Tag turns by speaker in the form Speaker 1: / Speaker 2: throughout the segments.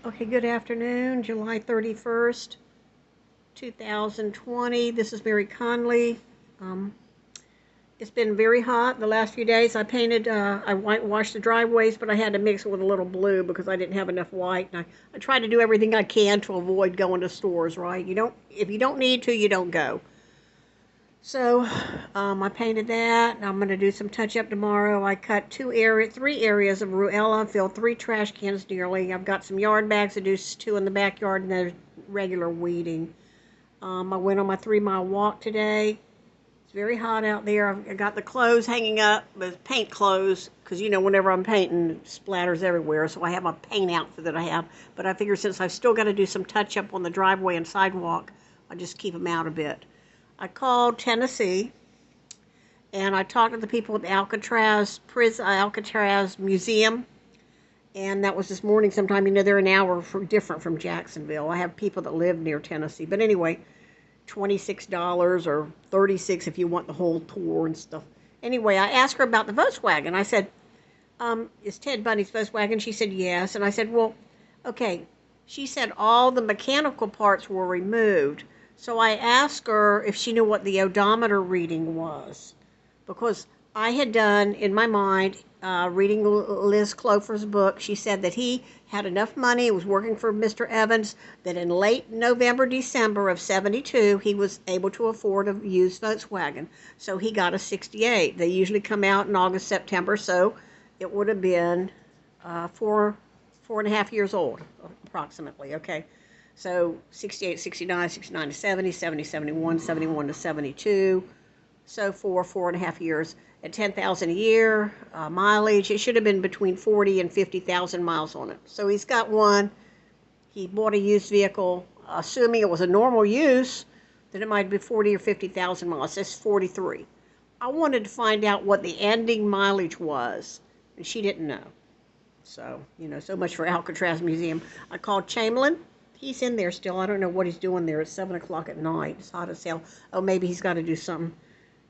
Speaker 1: Okay, good afternoon, July 31st, 2020. This is Mary Conley. Um, it's been very hot the last few days. I whitewashed the driveways, but I had to mix it with a little blue because I didn't have enough white. And I try to do everything I can to avoid going to stores, right? If you don't need to, you don't go. So, I painted that. And I'm going to do some touch up tomorrow. I cut three areas of Ruella, filled three trash cans nearly. I've got some yard bags to do two in the backyard, and there's regular weeding. I went on my 3 mile walk today. It's very hot out there. I got the clothes hanging up, with paint clothes, because whenever I'm painting, it splatters everywhere. So I have a paint outfit that I have. But I figure since I've still got to do some touch up on the driveway and sidewalk, I'll just keep them out a bit. I called Tennessee and I talked to the people at the Alcatraz Museum, and that was this morning sometime. They're an hour different from Jacksonville. I have people that live near Tennessee, but anyway, $26 or 36 if you want the whole tour and stuff. Anyway, I asked her about the Volkswagen. I said, is Ted Bundy's Volkswagen? She said yes, and I said, well, okay. She said all the mechanical parts were removed. So I asked her if she knew what the odometer reading was, because I had done in my mind, reading Liz Clofer's book. She said that he had enough money, was working for Mr. Evans, that in late November, December of 72, he was able to afford a used Volkswagen. So he got a 68. They usually come out in August, September, so it would have been 4.5 years old, approximately, okay? So 68, 69, 69 to 70, 70, 71, 71 to 72. So for 4.5 years at 10,000 a year, mileage, it should have been between 40 and 50,000 miles on it. So he's got one. He bought a used vehicle, assuming it was a normal use, then it might be 40 or 50,000 miles. That's 43. I wanted to find out what the ending mileage was, and she didn't know. So, so much for Alcatraz Museum. I called Chamberlain. He's in there still. I don't know what he's doing there. It's 7 o'clock at night. It's hot as hell. Oh, maybe he's got to do something,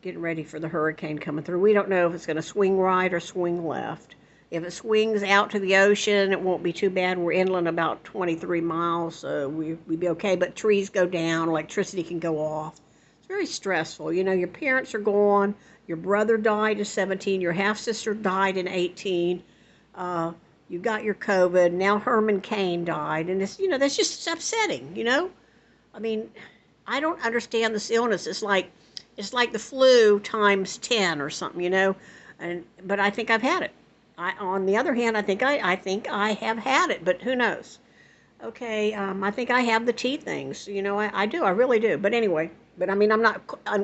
Speaker 1: getting ready for the hurricane coming through. We don't know if it's going to swing right or swing left. If it swings out to the ocean, it won't be too bad. We're inland about 23 miles, so we'd be okay. But trees go down, electricity can go off. It's very stressful. Your parents are gone. Your brother died at 17. Your half-sister died in 18. You got your COVID. Now Herman Cain died. And that's just upsetting, I mean, I don't understand this illness. It's like the flu times 10 or something, but I think I've had it. On the other hand, I think I have had it, but who knows? Okay, I think I have the T things. I do. I really do. But anyway, I'm not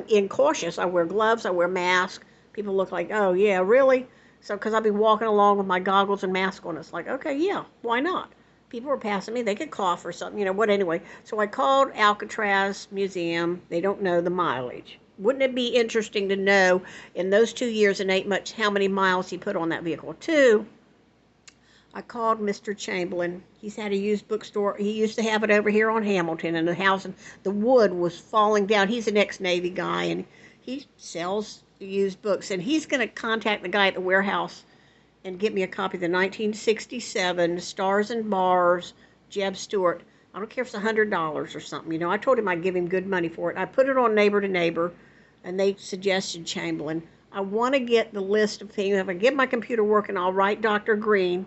Speaker 1: incautious. I wear gloves. I wear masks. People look like, oh, yeah, really? So, because I'll be walking along with my goggles and mask on, it's like, okay, yeah, why not? People were passing me, they could cough or something, what, anyway. So I called Alcatraz Museum. They don't know the mileage. Wouldn't it be interesting to know in those 2 years and 8 months how many miles he put on that vehicle? Two, I called Mr. Chamberlain. He's had a used bookstore. He used to have it over here on Hamilton, and the house, and the wood was falling down. He's an ex-Navy guy, and he sells used books, and he's going to contact the guy at the warehouse and get me a copy of the 1967 Stars and Bars, Jeb Stuart. I don't care if it's $100 or something. I told him I'd give him good money for it. I put it on Neighbor to Neighbor, and they suggested Chamberlain. I want to get the list of things. If I get my computer working, I'll write Dr. Green,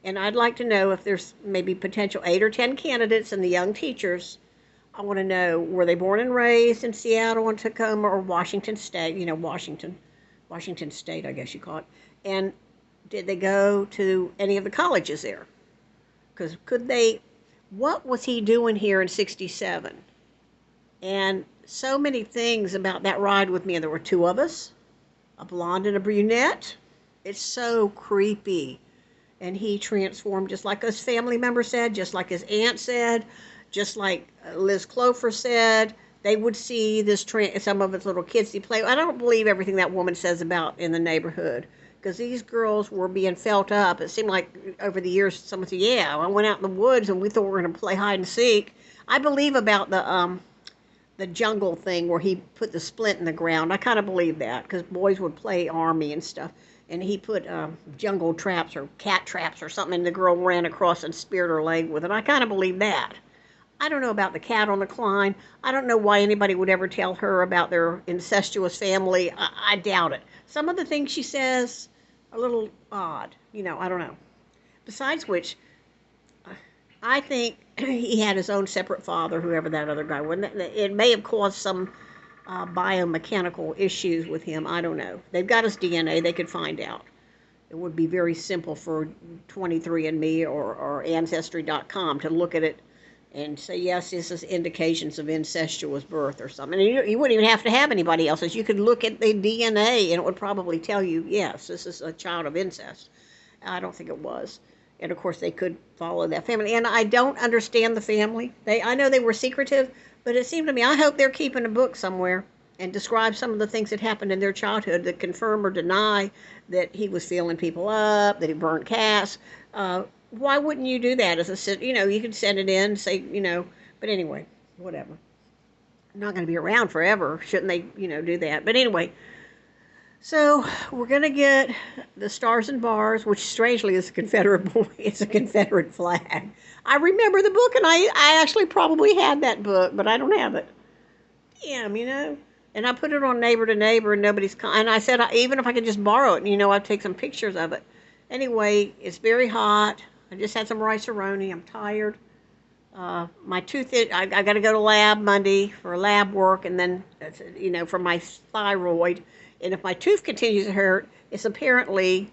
Speaker 1: and I'd like to know if there's maybe potential 8 or 10 candidates and the young teachers. I want to know, were they born and raised in Seattle and Tacoma or Washington State? Washington State, I guess you call it. And did they go to any of the colleges there? Because what was he doing here in 67? And so many things about that ride with me. And there were two of us, a blonde and a brunette. It's so creepy. And he transformed just like his family member said, just like his aunt said, just like Liz Clofer said. They would see some of his little kids he played. I don't believe everything that woman says about in the neighborhood, because these girls were being felt up. It seemed like over the years, someone said, yeah, I went out in the woods and we thought we were going to play hide and seek. I believe about the jungle thing where he put the splint in the ground. I kind of believe that, because boys would play army and stuff. and he put jungle traps or cat traps or something, and the girl ran across and speared her leg with it. I kind of believe that. I don't know about the cat on the Klein. I don't know why anybody would ever tell her about their incestuous family. I doubt it. Some of the things she says are a little odd. I don't know. Besides which, I think he had his own separate father, whoever that other guy was. It may have caused some biomechanical issues with him. I don't know. They've got his DNA. They could find out. It would be very simple for 23andMe or Ancestry.com to look at it and say, yes, this is indications of incestuous birth or something. And you wouldn't even have to have anybody else's. You could look at the DNA and it would probably tell you, yes, this is a child of incest. I don't think it was. And of course, they could follow that family. And I don't understand the family. I know they were secretive, but it seemed to me, I hope they're keeping a book somewhere and describe some of the things that happened in their childhood that confirm or deny that he was feeling people up, that he burnt cats. Why wouldn't you do that as a, you could send it in, say, but anyway, whatever. I'm not going to be around forever. Shouldn't they, do that? But anyway, so we're going to get the Stars and Bars, which strangely is a Confederate it's a Confederate flag. I remember the book, and I actually probably had that book, but I don't have it. Damn, And I put it on Neighbor to Neighbor, and and I said, even if I could just borrow it, I'd take some pictures of it. Anyway, it's very hot. I just had some rice-a-roni. I'm tired. My tooth, I got to go to lab Monday for lab work, and then, for my thyroid. And if my tooth continues to hurt, it's apparently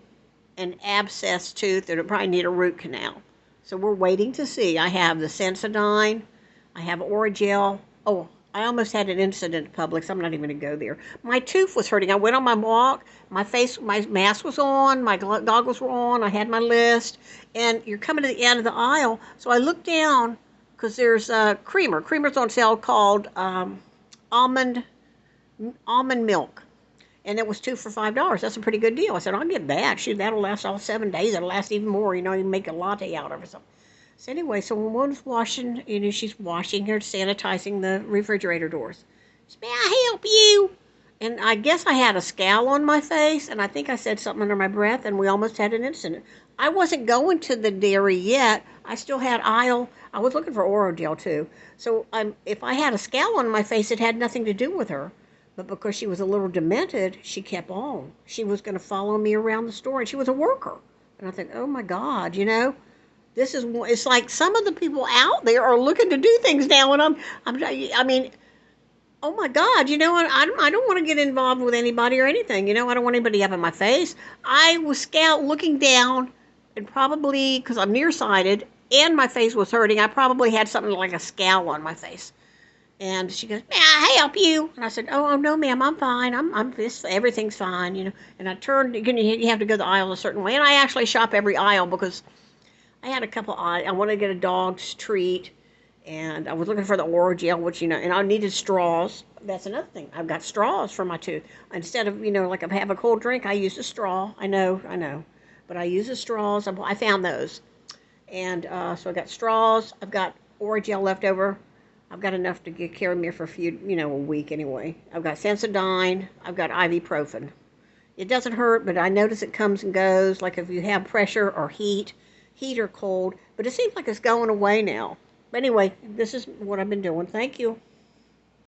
Speaker 1: an abscess tooth, and it'll probably need a root canal. So we're waiting to see. I have the Sensodyne. I have Oragel. Oh, I almost had an incident in public, so I'm not even going to go there. My tooth was hurting. I went on my walk. My mask was on. My goggles were on. I had my list. And you're coming to the end of the aisle. So I looked down because there's a creamer. Creamer's on sale called almond milk. And it was 2 for $5. That's a pretty good deal. I said, I'll get that. Shoot, that'll last all 7 days. It'll last even more. You can make a latte out of it or something. So anyway, so when one's washing, she's washing her, sanitizing the refrigerator doors. She said, may I help you? And I guess I had a scowl on my face, and I think I said something under my breath, and we almost had an incident. I wasn't going to the dairy yet. I still had I was looking for Oragel, too. So if I had a scowl on my face, it had nothing to do with her. But because she was a little demented, she kept on. She was going to follow me around the store, and she was a worker. And I think, oh, my God, it's like some of the people out there are looking to do things now, and oh my God, I don't want to get involved with anybody or anything. I don't want anybody up in my face. I was looking down, and probably because I'm nearsighted and my face was hurting, I probably had something like a scowl on my face. And she goes, may I help you? And I said, oh no, ma'am, I'm fine. Everything's fine, And I turned, you have to go the aisle a certain way. And I actually shop every aisle because I had a couple I wanted to get a dog's treat, and I was looking for the Oragel, which, and I needed straws. That's another thing. I've got straws for my tooth. Instead of, like I have a cold drink, I use a straw. I know. But I use the straws. I found those. And so I got straws. I've got Oragel left over. I've got enough to carry me for a week anyway. I've got Sensodyne. I've got ibuprofen. It doesn't hurt, but I notice it comes and goes, like if you have pressure or heat or cold. But it seems like it's going away now. But anyway, this is what I've been doing. Thank you.